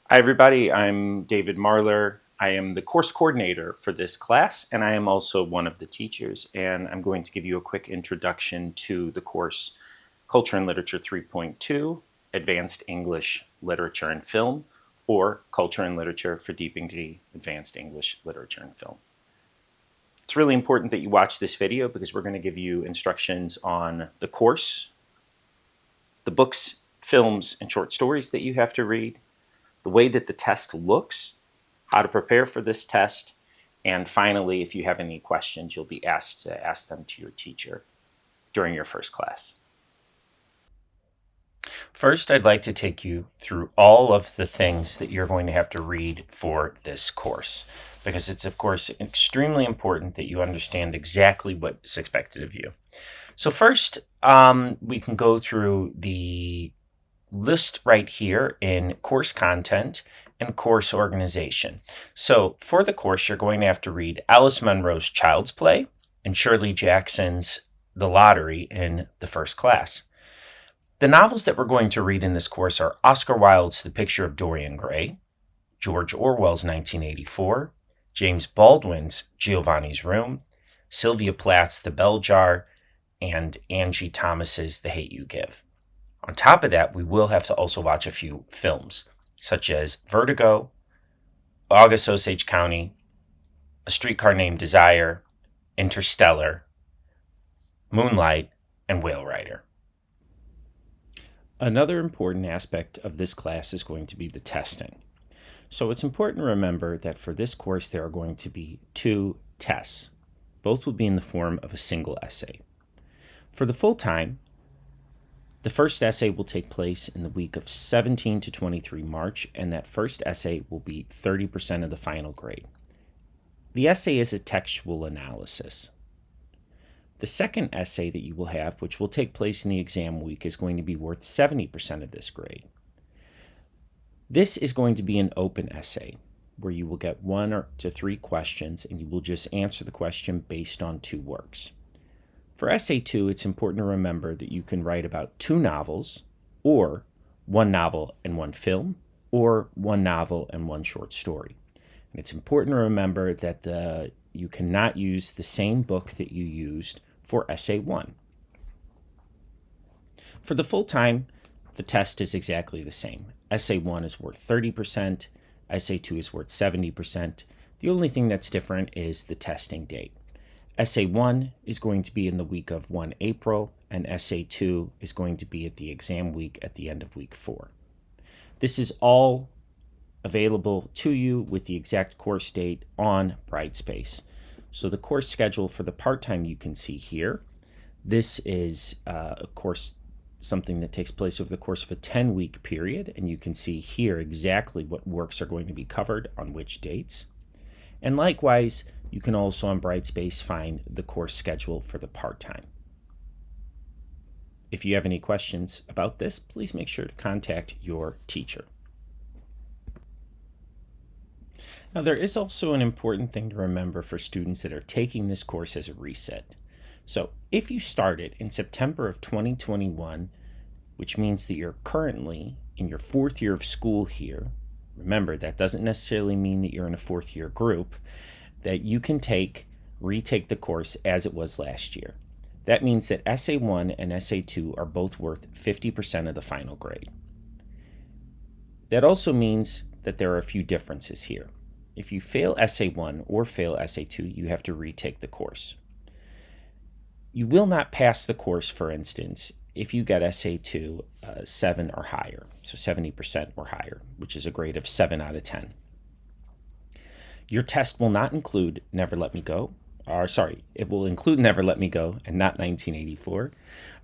Hi everybody, I'm David Marler. I am the course coordinator for this class and I am also one of the teachers, and I'm going to give you a quick introduction to the course Culture and Literature 3.2 Advanced English Literature and Film, or Culture and Literature for Deep Degree Advanced English Literature and Film. It's really important that you watch this video because we're going to give you instructions on the course, the books, films, and short stories that you have to read, the way that the test looks, how to prepare for this test, and finally, if you have any questions, you'll be asked to ask them to your teacher during your first class. First, I'd like to take you through all of the things that you're going to have to read for this course, because it's, of course, extremely important that you understand exactly what's expected of you. So first, we can go through the list right here in course content and course organization. So for the course, you're going to have to read Alice Munro's Child's Play and Shirley Jackson's The Lottery in the first class. The novels that we're going to read in this course are Oscar Wilde's The Picture of Dorian Gray, George Orwell's 1984, James Baldwin's Giovanni's Room, Sylvia Plath's The Bell Jar, and Angie Thomas's The Hate You Give. On top of that, we will have to also watch a few films, such as Vertigo, August Osage County, A Streetcar Named Desire, Interstellar, Moonlight, and Whale Rider. Another important aspect of this class is going to be the testing. So it's important to remember that for this course, there are going to be 2 tests. Both will be in the form of a single essay. For the full time, the first essay will take place in the week of 17 to 23 March, and that first essay will be 30% of the final grade. The essay is a textual analysis. The second essay that you will have, which will take place in the exam week, is going to be worth 70% of this grade. This is going to be an open essay where you will get 1 to 3 questions, and you will just answer the question based on 2 works. For Essay 2, it's important to remember that you can write about 2 novels, or 1 novel and 1 film, or 1 novel and 1 short story. And it's important to remember that you cannot use the same book that you used for Essay 1. For the full time, the test is exactly the same. Essay 1 is worth 30%, Essay 2 is worth 70%. The only thing that's different is the testing date. Essay 1 is going to be in the week of 1 April, and Essay 2 is going to be at the exam week at the end of week 4. This is all available to you with the exact course date on Brightspace. So the course schedule for the part-time you can see here. This is, of course, something that takes place over the course of a 10-week period, and you can see here exactly what works are going to be covered on which dates. And likewise, you can also on Brightspace find the course schedule for the part-time. If you have any questions about this, please make sure to contact your teacher. Now, there is also an important thing to remember for students that are taking this course as a reset. So if you started in September of 2021, which means that you're currently in your 4th year of school here, remember that doesn't necessarily mean that you're in a 4th year group, that you can retake the course as it was last year. That means that Essay 1 and Essay 2 are both worth 50% of the final grade. That also means that there are a few differences here. If you fail Essay 1 or fail Essay 2, you have to retake the course. You will not pass the course, for instance, if you get Essay 2 7 or higher, so 70% or higher, which is a grade of 7 out of 10. Your test will not include Never Let Me Go, it will include Never Let Me Go and not 1984.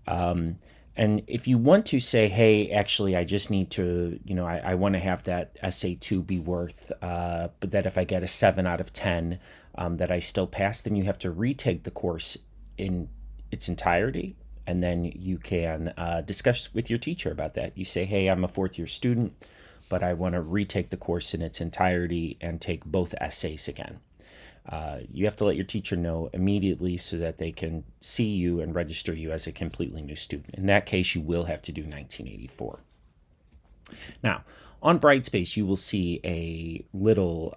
And if you want to say, hey, actually, I just need to, I want to have that Essay 2 be worth, but that if I get a 7 out of 10, that I still pass, then you have to retake the course in its entirety. And then you can discuss with your teacher about that. You say, hey, I'm a 4th year student, but I want to retake the course in its entirety and take both essays again. You have to let your teacher know immediately so that they can see you and register you as a completely new student. In that case, you will have to do 1984. Now, On Brightspace, you will see a little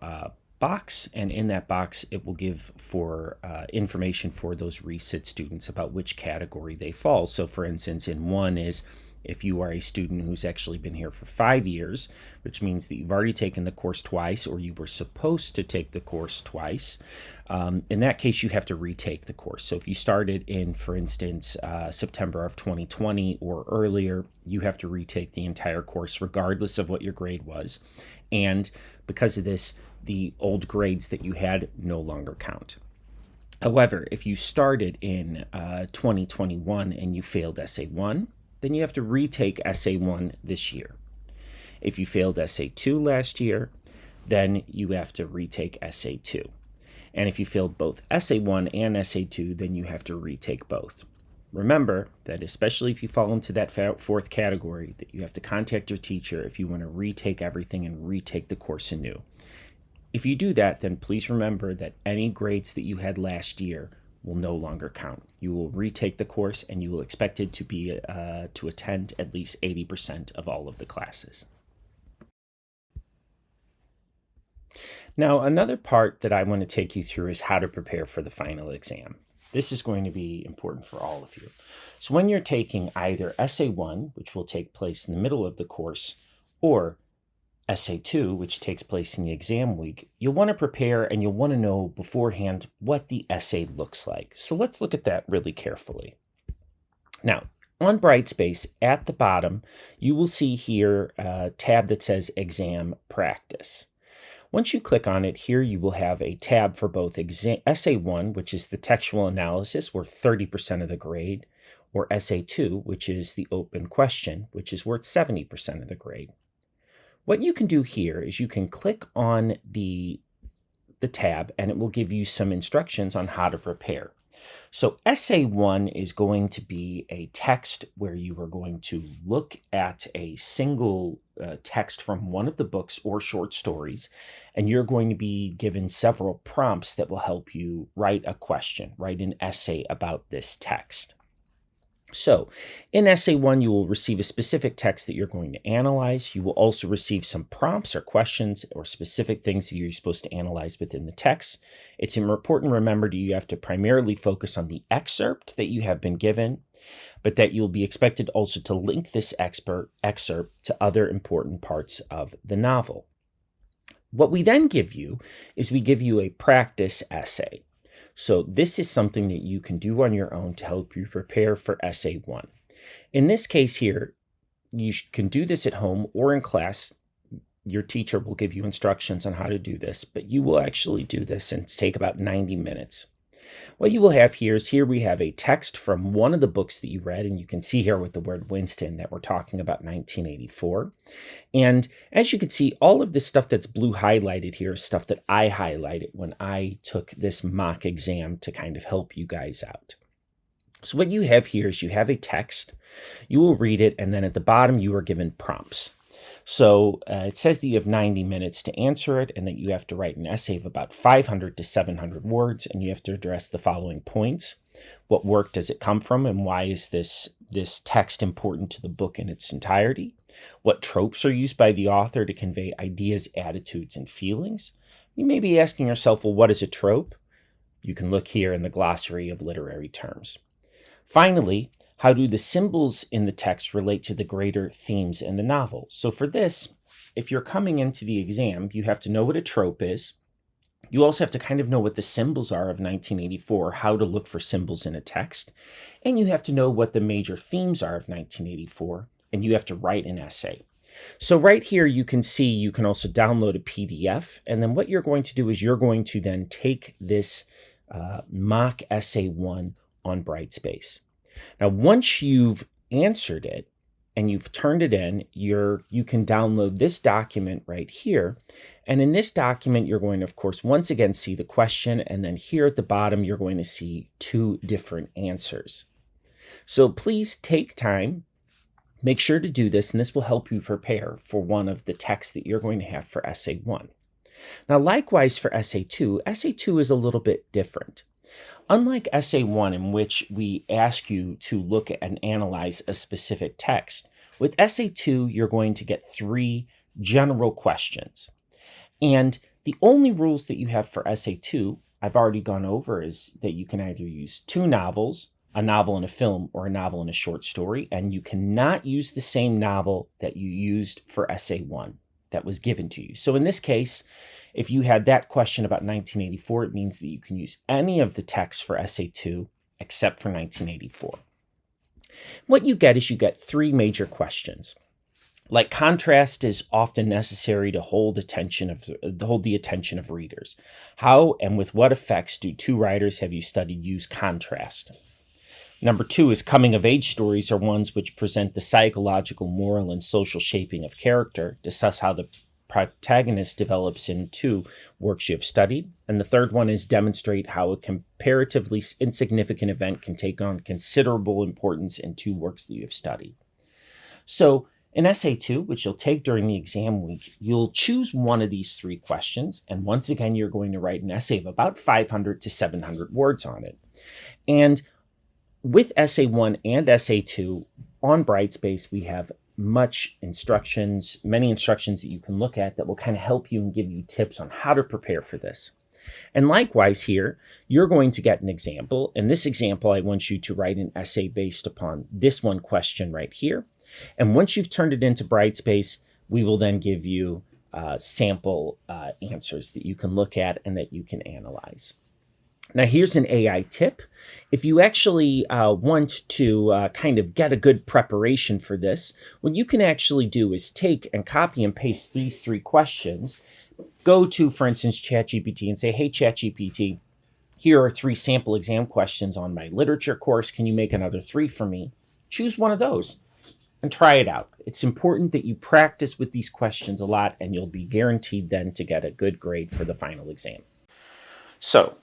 box, and in that box, it will give for information for those resit students about which category they fall. So, for instance, in one is if you are a student who's actually been here for 5 years, which means that you've already taken the course twice or you were supposed to take the course twice. In that case, you have to retake the course. So if you started in, for instance, September of 2020 or earlier, you have to retake the entire course regardless of what your grade was. And because of this, the old grades that you had no longer count. However, if you started in 2021 and you failed SA1, then you have to retake SA1 this year. If you failed SA2 last year, then you have to retake SA2. And if you failed both SA1 and SA2, then you have to retake both. Remember that especially if you fall into that fourth category, that you have to contact your teacher if you want to retake everything and retake the course anew. If you do that, then please remember that any grades that you had last year will no longer count. You will retake the course and you will expect it to be to attend at least 80% of all of the classes. Now, another part that I want to take you through is how to prepare for the final exam. This is going to be important for all of you. So when you're taking either SA1, which will take place in the middle of the course, or SA2, which takes place in the exam week, you'll want to prepare and you'll want to know beforehand what the essay looks like. So let's look at that really carefully. Now, on Brightspace, at the bottom, you will see here a tab that says Exam Practice. Once you click on it, here you will have a tab for both SA1, which is the textual analysis, worth 30% of the grade, or SA2, which is the open question, which is worth 70% of the grade. What you can do here is you can click on the tab and it will give you some instructions on how to prepare. So SA1 is going to be a text where you are going to look at a single text from one of the books or short stories, and you're going to be given several prompts that will help you write a question, write an essay about this text. So in SA1, you will receive a specific text that you're going to analyze. You will also receive some prompts or questions or specific things that you're supposed to analyze within the text. It's important to remember that you have to primarily focus on the excerpt that you have been given, but that you'll be expected also to link this excerpt to other important parts of the novel. What we then give you is we give you a practice essay. So this is something that you can do on your own to help you prepare for SA1. In this case here, you can do this at home or in class. Your teacher will give you instructions on how to do this, but you will actually do this and take about 90 minutes. What you will have here is we have a text from one of the books that you read, and you can see here with the word Winston that we're talking about 1984. And as you can see, all of this stuff that's blue highlighted here is stuff that I highlighted when I took this mock exam to kind of help you guys out. So what you have here is you have a text, you will read it, and then at the bottom you are given prompts. So it says that you have 90 minutes to answer it and that you have to write an essay of about 500 to 700 words, and you have to address the following points. What work does it come from, and why is this text important to the book in its entirety? What tropes are used by the author to convey ideas, attitudes, and feelings? You may be asking yourself, well, what is a trope? You can look here in the glossary of literary terms. Finally, how do the symbols in the text relate to the greater themes in the novel? So for this, if you're coming into the exam, you have to know what a trope is. You also have to kind of know what the symbols are of 1984, how to look for symbols in a text. And you have to know what the major themes are of 1984, and you have to write an essay. So right here, you can see you can also download a PDF. And then what you're going to do is you're going to then take this mock essay 1 on Brightspace. Now, once you've answered it and you've turned it in, you can download this document right here. And in this document, you're going to, of course, once again see the question. And then here at the bottom, you're going to see 2 different answers. So please take time, make sure to do this, and this will help you prepare for one of the texts that you're going to have for Essay 1. Now, likewise for Essay 2, Essay 2 is a little bit different. Unlike Essay 1, in which we ask you to look at and analyze a specific text, with Essay 2, you're going to get 3 general questions. And the only rules that you have for Essay 2, I've already gone over, is that you can either use 2 novels, a novel and a film, or a novel and a short story, and you cannot use the same novel that you used for Essay 1 that was given to you. So in this case, if you had that question about 1984, it means that you can use any of the text for Essay 2 except for 1984. What you get is you get 3 major questions. Like, contrast is often necessary to hold the attention of readers. How and with what effects do 2 writers have you studied use contrast? Number 2 is coming-of-age stories are ones which present the psychological, moral, and social shaping of character. Discuss how the protagonist develops in 2 works you have studied. And the third one is demonstrate how a comparatively insignificant event can take on considerable importance in 2 works that you have studied. So in Essay 2, which you'll take during the exam week, you'll choose one of these 3 questions. And once again, you're going to write an essay of about 500 to 700 words on it. And with Essay 1 and Essay 2, on Brightspace, we have many instructions that you can look at that will kind of help you and give you tips on how to prepare for this. And likewise here, you're going to get an example. In this example, I want you to write an essay based upon this one question right here. And once you've turned it into Brightspace, we will then give you sample answers that you can look at and that you can analyze. Now, here's an AI tip. If you actually want to kind of get a good preparation for this, what you can actually do is take and copy and paste these 3 questions. Go to, for instance, ChatGPT and say, hey, ChatGPT, here are 3 sample exam questions on my literature course. Can you make another 3 for me? Choose one of those and try it out. It's important that you practice with these questions a lot, and you'll be guaranteed then to get a good grade for the final exam. So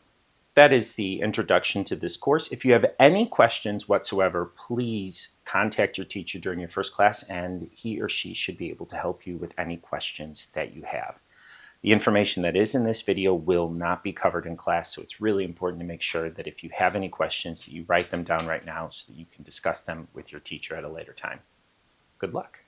that is the introduction to this course. If you have any questions whatsoever, please contact your teacher during your first class, and he or she should be able to help you with any questions that you have. The information that is in this video will not be covered in class, so it's really important to make sure that if you have any questions, you write them down right now so that you can discuss them with your teacher at a later time. Good luck.